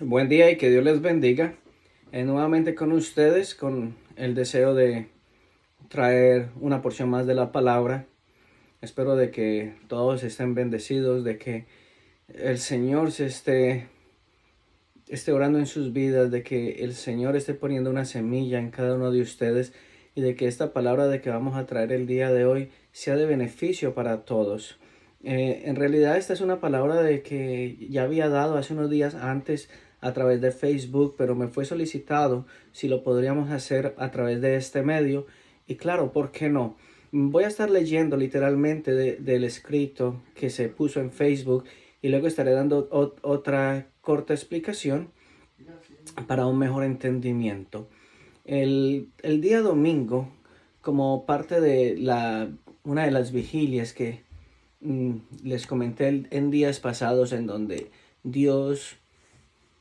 Buen día y que Dios les bendiga. Nuevamente con ustedes, con el deseo de traer una porción más de la palabra. Espero de que todos estén bendecidos, de que el Señor esté orando en sus vidas, de que el Señor esté poniendo una semilla en cada uno de ustedes y de que esta palabra de que vamos a traer el día de hoy sea de beneficio para todos. En realidad esta es una palabra de que ya había dado hace unos días antes a través de Facebook, pero me fue solicitado si lo podríamos hacer a través de este medio y claro, ¿por qué no? Voy a estar leyendo literalmente del escrito que se puso en Facebook y luego estaré dando otra corta explicación para un mejor entendimiento. El día domingo, como parte de una de las vigilias que les comenté en días pasados, en donde Dios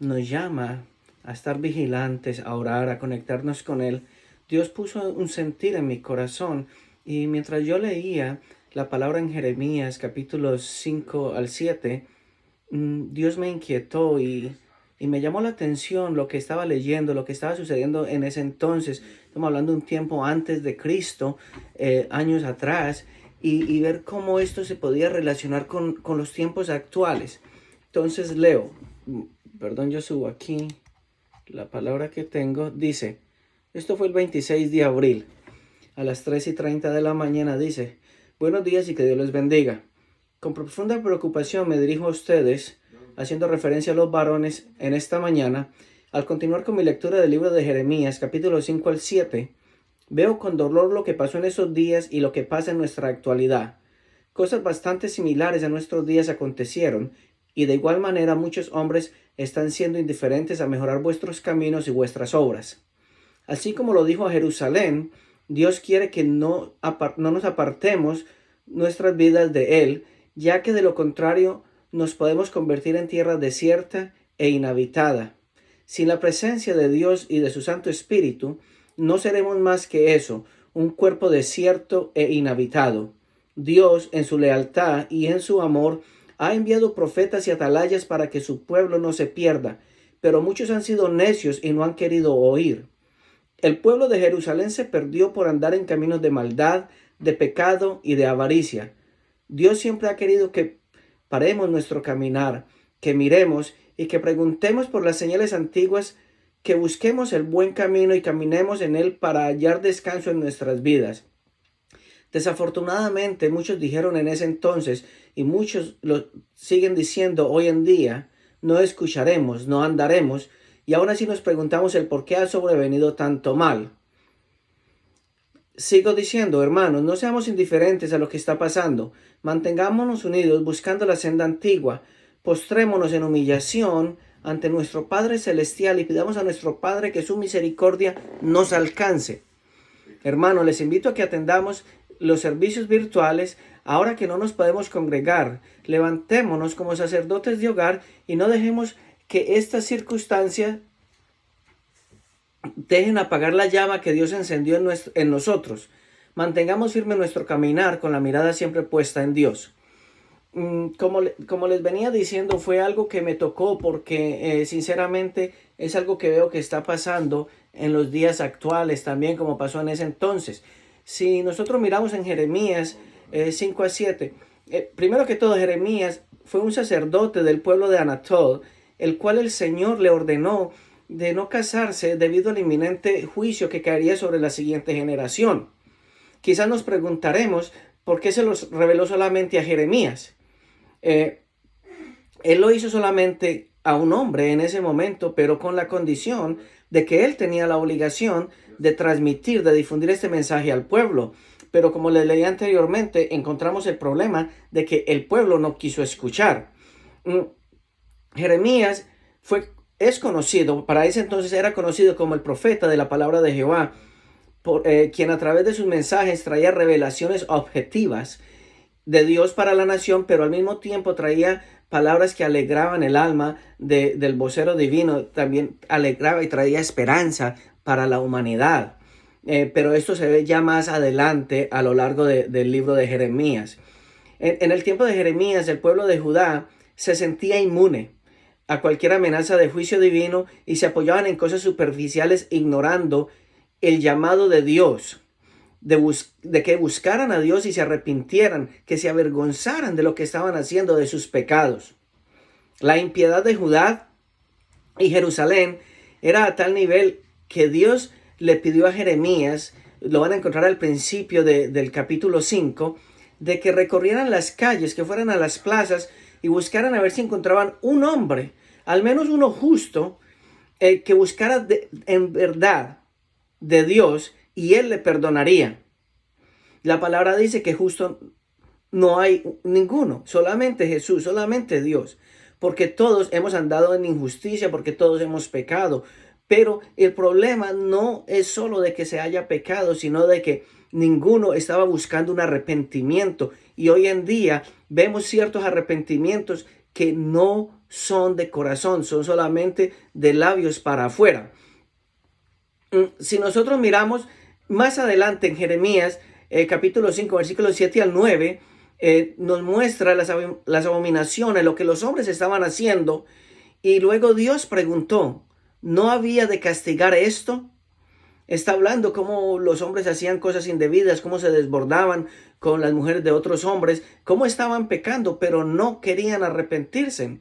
nos llama a estar vigilantes, a orar, a conectarnos con Él, Dios puso un sentir en mi corazón y mientras yo leía la palabra en Jeremías capítulos 5 al 7, Dios me inquietó y me llamó la atención lo que estaba leyendo, lo que estaba sucediendo en ese entonces. Estamos hablando de un tiempo antes de Cristo, años atrás, y ver cómo esto se podía relacionar con los tiempos actuales. Entonces leo, perdón, yo subo aquí la palabra que tengo, dice, esto fue el 26 de abril, a las 3:30 de la mañana, dice, buenos días y que Dios les bendiga. Con profunda preocupación me dirijo a ustedes, haciendo referencia a los varones en esta mañana. Al continuar con mi lectura del libro de Jeremías, capítulo 5 al 7, veo con dolor lo que pasó en esos días y lo que pasa en nuestra actualidad. Cosas bastante similares a nuestros días acontecieron, y de igual manera muchos hombres están siendo indiferentes a mejorar vuestros caminos y vuestras obras. Así como lo dijo a Jerusalén, Dios quiere que no nos apartemos nuestras vidas de Él, ya que de lo contrario nos podemos convertir en tierra desierta e inhabitada. Sin la presencia de Dios y de su Santo Espíritu, no seremos más que eso, un cuerpo desierto e inhabitado. Dios, en su lealtad y en su amor, ha enviado profetas y atalayas para que su pueblo no se pierda, pero muchos han sido necios y no han querido oír. El pueblo de Jerusalén se perdió por andar en caminos de maldad, de pecado y de avaricia. Dios siempre ha querido que paremos nuestro caminar, que miremos y que preguntemos por las señales antiguas, que busquemos el buen camino y caminemos en él para hallar descanso en nuestras vidas. Desafortunadamente, muchos dijeron en ese entonces, y muchos lo siguen diciendo hoy en día, no escucharemos, no andaremos, y aún así nos preguntamos el por qué ha sobrevenido tanto mal. Sigo diciendo, hermanos, no seamos indiferentes a lo que está pasando. Mantengámonos unidos buscando la senda antigua. Postrémonos en humillación ante nuestro Padre Celestial y pidamos a nuestro Padre que su misericordia nos alcance. Hermanos, les invito a que atendamos los servicios virtuales ahora que no nos podemos congregar. Levantémonos como sacerdotes de hogar y no dejemos que estas circunstancias dejen apagar la llama que Dios encendió en nosotros. Mantengamos firme nuestro caminar con la mirada siempre puesta en Dios. Como les venía diciendo, fue algo que me tocó porque sinceramente es algo que veo que está pasando en los días actuales también, como pasó en ese entonces. Si nosotros miramos en Jeremías 5 a 7, primero que todo, Jeremías fue un sacerdote del pueblo de Anatol, el cual el Señor le ordenó de no casarse debido al inminente juicio que caería sobre la siguiente generación. Quizás nos preguntaremos por qué se los reveló solamente a Jeremías. Él lo hizo solamente a un hombre en ese momento, pero con la condición de que él tenía la obligación de transmitir, de difundir este mensaje al pueblo. Pero como les leí anteriormente, encontramos el problema de que el pueblo no quiso escuchar. Jeremías es conocido, para ese entonces era conocido como el profeta de la palabra de Jehová, quien a través de sus mensajes traía revelaciones objetivas de Dios para la nación, pero al mismo tiempo traía palabras que alegraban el alma del vocero divino, también alegraba y traía esperanza para la humanidad. Pero esto se ve ya más adelante a lo largo del libro de Jeremías. En el tiempo de Jeremías, el pueblo de Judá se sentía inmune. a cualquier amenaza de juicio divino y se apoyaban en cosas superficiales, ignorando el llamado de Dios, de que buscaran a Dios y se arrepintieran, que se avergonzaran de lo que estaban haciendo, de sus pecados. La impiedad de Judá y Jerusalén era a tal nivel que Dios le pidió a Jeremías, lo van a encontrar al principio del capítulo 5, de que recorrieran las calles, que fueran a las plazas y buscaran a ver si encontraban un hombre, al menos uno justo, que buscara en verdad de Dios, y él le perdonaría. La palabra dice que justo no hay ninguno, solamente Jesús, solamente Dios, porque todos hemos andado en injusticia, porque todos hemos pecado. Pero el problema no es solo de que se haya pecado, sino de que ninguno estaba buscando un arrepentimiento. Y hoy en día vemos ciertos arrepentimientos que no son de corazón, son solamente de labios para afuera. Si nosotros miramos más adelante en Jeremías, capítulo 5, versículos 7 al 9, nos muestra las abominaciones, lo que los hombres estaban haciendo. Y luego Dios preguntó, ¿no había de castigar esto? Está hablando cómo los hombres hacían cosas indebidas, cómo se desbordaban con las mujeres de otros hombres, cómo estaban pecando, pero no querían arrepentirse.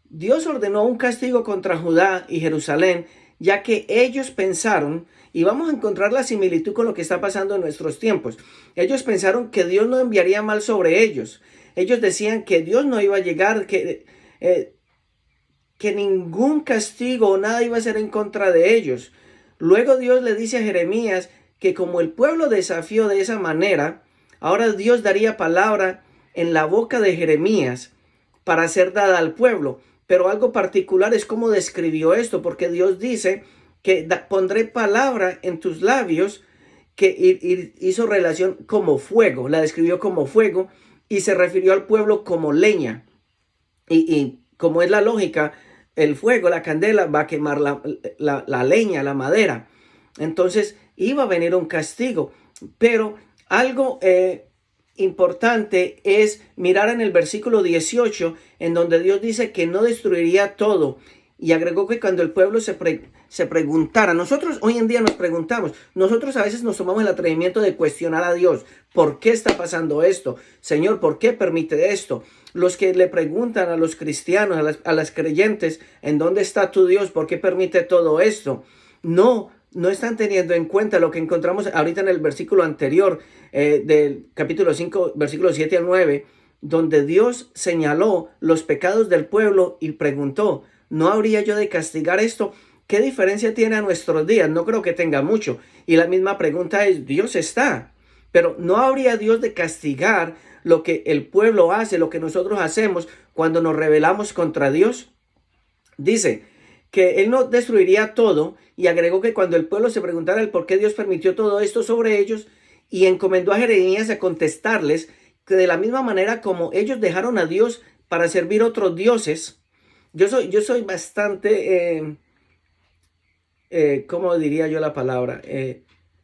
Dios ordenó un castigo contra Judá y Jerusalén, ya que ellos pensaron, y vamos a encontrar la similitud con lo que está pasando en nuestros tiempos. Ellos pensaron que Dios no enviaría mal sobre ellos. Ellos decían que Dios no iba a llegar, que ningún castigo o nada iba a ser en contra de ellos. Luego Dios le dice a Jeremías que como el pueblo desafió de esa manera, ahora Dios daría palabra en la boca de Jeremías para ser dada al pueblo. Pero algo particular es cómo describió esto, porque Dios dice que pondré palabra en tus labios, que hizo relación como fuego, la describió como fuego y se refirió al pueblo como leña. Y como es la lógica, el fuego, la candela va a quemar la leña, la madera. Entonces iba a venir un castigo. Pero algo importante es mirar en el versículo 18, en donde Dios dice que no destruiría todo. Y agregó que cuando el pueblo se preguntara, nosotros hoy en día nos preguntamos, nosotros a veces nos tomamos el atrevimiento de cuestionar a Dios, ¿por qué está pasando esto? Señor, ¿por qué permite esto? Los que le preguntan a los cristianos, a las creyentes, ¿en dónde está tu Dios? ¿Por qué permite todo esto? No están teniendo en cuenta lo que encontramos ahorita en el versículo anterior del capítulo 5, versículos 7 al 9, donde Dios señaló los pecados del pueblo y preguntó, ¿no habría yo de castigar esto? ¿Qué diferencia tiene a nuestros días? No creo que tenga mucho. Y la misma pregunta es, Dios está, pero ¿no habría Dios de castigar lo que el pueblo hace, lo que nosotros hacemos cuando nos rebelamos contra Dios? Dice que Él no destruiría todo, y agregó que cuando el pueblo se preguntara el por qué Dios permitió todo esto sobre ellos, y encomendó a Jeremías a contestarles que de la misma manera como ellos dejaron a Dios para servir otros dioses. Yo soy bastante, ¿cómo diría yo la palabra?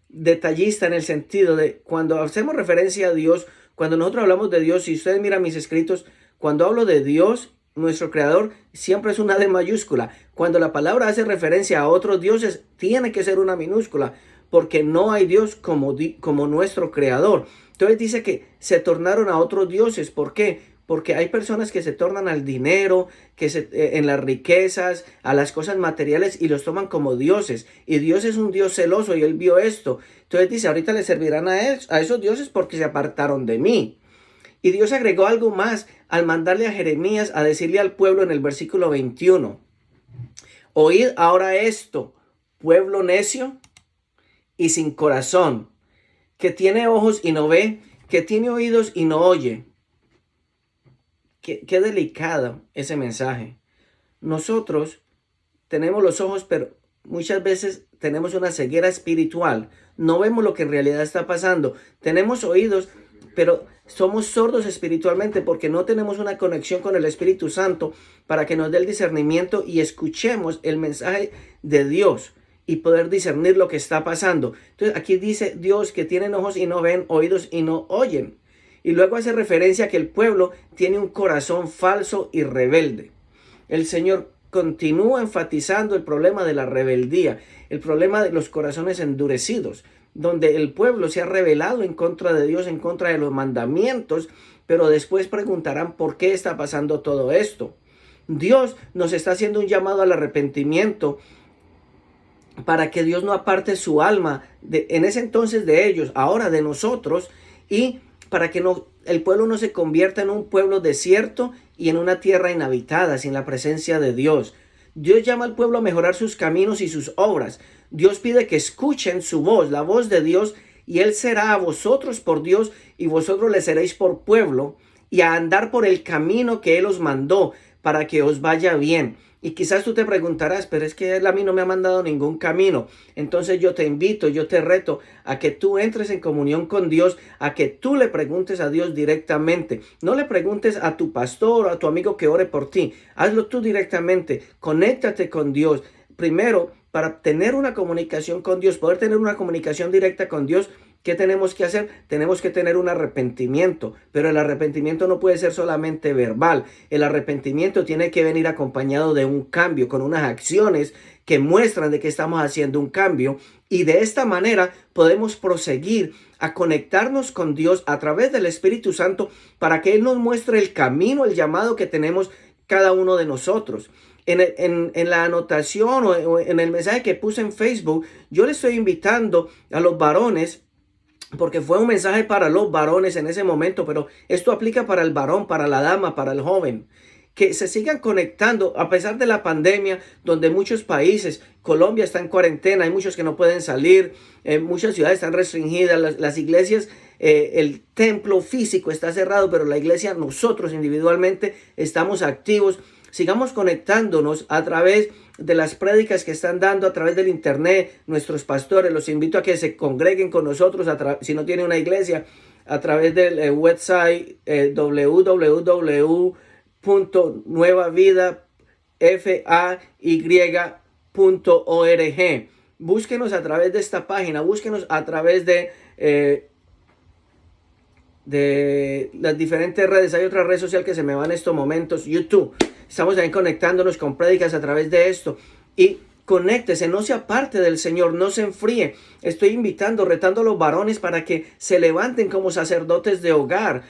Detallista, en el sentido de cuando hacemos referencia a Dios, cuando nosotros hablamos de Dios, si ustedes miran mis escritos, cuando hablo de Dios, nuestro creador, siempre es una D mayúscula. Cuando la palabra hace referencia a otros dioses, tiene que ser una minúscula, porque no hay Dios como nuestro creador. Entonces dice que se tornaron a otros dioses. ¿Por qué? Porque hay personas que se tornan al dinero, en las riquezas, a las cosas materiales, y los toman como dioses. Y Dios es un Dios celoso, y Él vio esto. Entonces dice, ahorita le servirán a esos dioses porque se apartaron de mí. Y Dios agregó algo más al mandarle a Jeremías a decirle al pueblo en el versículo 21. Oíd ahora esto, pueblo necio y sin corazón, que tiene ojos y no ve, que tiene oídos y no oye. Qué delicado ese mensaje. Nosotros tenemos los ojos, pero muchas veces tenemos una ceguera espiritual. No vemos lo que en realidad está pasando. Tenemos oídos, pero somos sordos espiritualmente porque no tenemos una conexión con el Espíritu Santo para que nos dé el discernimiento y escuchemos el mensaje de Dios y poder discernir lo que está pasando. Entonces aquí dice Dios que tienen ojos y no ven, oídos y no oyen. Y luego hace referencia a que el pueblo tiene un corazón falso y rebelde. el Señor continúa enfatizando el problema de la rebeldía, el problema de los corazones endurecidos, donde el pueblo se ha rebelado en contra de Dios, en contra de los mandamientos, pero después preguntarán por qué está pasando todo esto. Dios nos está haciendo un llamado al arrepentimiento para que Dios no aparte su alma en ese entonces de ellos, ahora de nosotros, y para que el pueblo no se convierta en un pueblo desierto y en una tierra inhabitada sin la presencia de Dios. Dios llama al pueblo a mejorar sus caminos y sus obras. Dios pide que escuchen su voz, la voz de Dios, y Él será a vosotros por Dios y vosotros le seréis por pueblo, y a andar por el camino que Él os mandó para que os vaya bien. Y quizás tú te preguntarás, pero es que Él a mí no me ha mandado ningún camino. Entonces yo te invito, yo te reto a que tú entres en comunión con Dios, a que tú le preguntes a Dios directamente. No le preguntes a tu pastor o a tu amigo que ore por ti. Hazlo tú directamente. Conéctate con Dios. Primero, para tener una comunicación con Dios, poder tener una comunicación directa con Dios, ¿qué tenemos que hacer? Tenemos que tener un arrepentimiento, pero el arrepentimiento no puede ser solamente verbal. El arrepentimiento tiene que venir acompañado de un cambio, con unas acciones que muestran de que estamos haciendo un cambio, y de esta manera podemos proseguir a conectarnos con Dios a través del Espíritu Santo para que Él nos muestre el camino, el llamado que tenemos cada uno de nosotros. En la anotación o en el mensaje que puse en Facebook, yo le estoy invitando a los varones, porque fue un mensaje para los varones en ese momento, pero esto aplica para el varón, para la dama, para el joven, que se sigan conectando a pesar de la pandemia, donde muchos países, Colombia está en cuarentena, hay muchos que no pueden salir, muchas ciudades están restringidas, las iglesias, el templo físico está cerrado, pero la iglesia, nosotros individualmente estamos activos. Sigamos conectándonos a través de las prédicas que están dando a través del internet nuestros pastores. Los invito a que se congreguen con nosotros, si no tienen una iglesia, a través del website www.nuevavida.org. Búsquenos a través de esta página, búsquenos a través de las diferentes redes. Hay otra red social que se me va en estos momentos, YouTube. Estamos también conectándonos con prédicas a través de esto. Y conéctese, no se aparte del Señor, no se enfríe. Estoy invitando, retando a los varones para que se levanten como sacerdotes de hogar.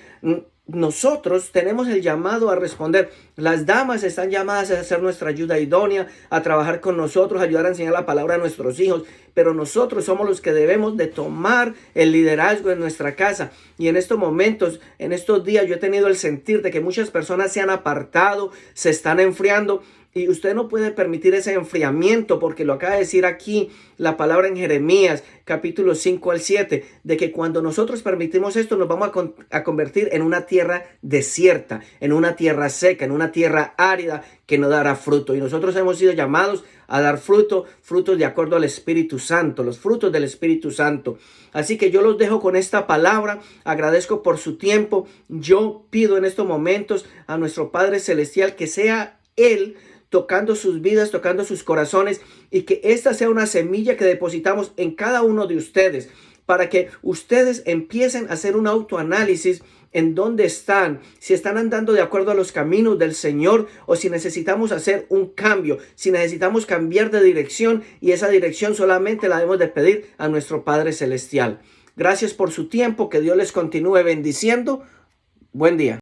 Nosotros tenemos el llamado a responder. Las damas están llamadas a hacer nuestra ayuda idónea, a trabajar con nosotros, a ayudar a enseñar la palabra a nuestros hijos. Pero nosotros somos los que debemos de tomar el liderazgo en nuestra casa. Y en estos momentos, en estos días, yo he tenido el sentir de que muchas personas se han apartado, se están enfriando. Y usted no puede permitir ese enfriamiento, porque lo acaba de decir aquí la palabra en Jeremías, capítulo 5 al 7, de que cuando nosotros permitimos esto, nos vamos a convertir en una tierra desierta, en una tierra seca, en una tierra árida que no dará fruto. Y nosotros hemos sido llamados a dar frutos de acuerdo al Espíritu Santo, los frutos del Espíritu Santo. Así que yo los dejo con esta palabra. Agradezco por su tiempo. Yo pido en estos momentos a nuestro Padre Celestial que sea Él tocando sus vidas, tocando sus corazones, y que esta sea una semilla que depositamos en cada uno de ustedes, para que ustedes empiecen a hacer un autoanálisis en dónde están, si están andando de acuerdo a los caminos del Señor, o si necesitamos hacer un cambio, si necesitamos cambiar de dirección, y esa dirección solamente la debemos de pedir a nuestro Padre Celestial. Gracias por su tiempo, que Dios les continúe bendiciendo. Buen día.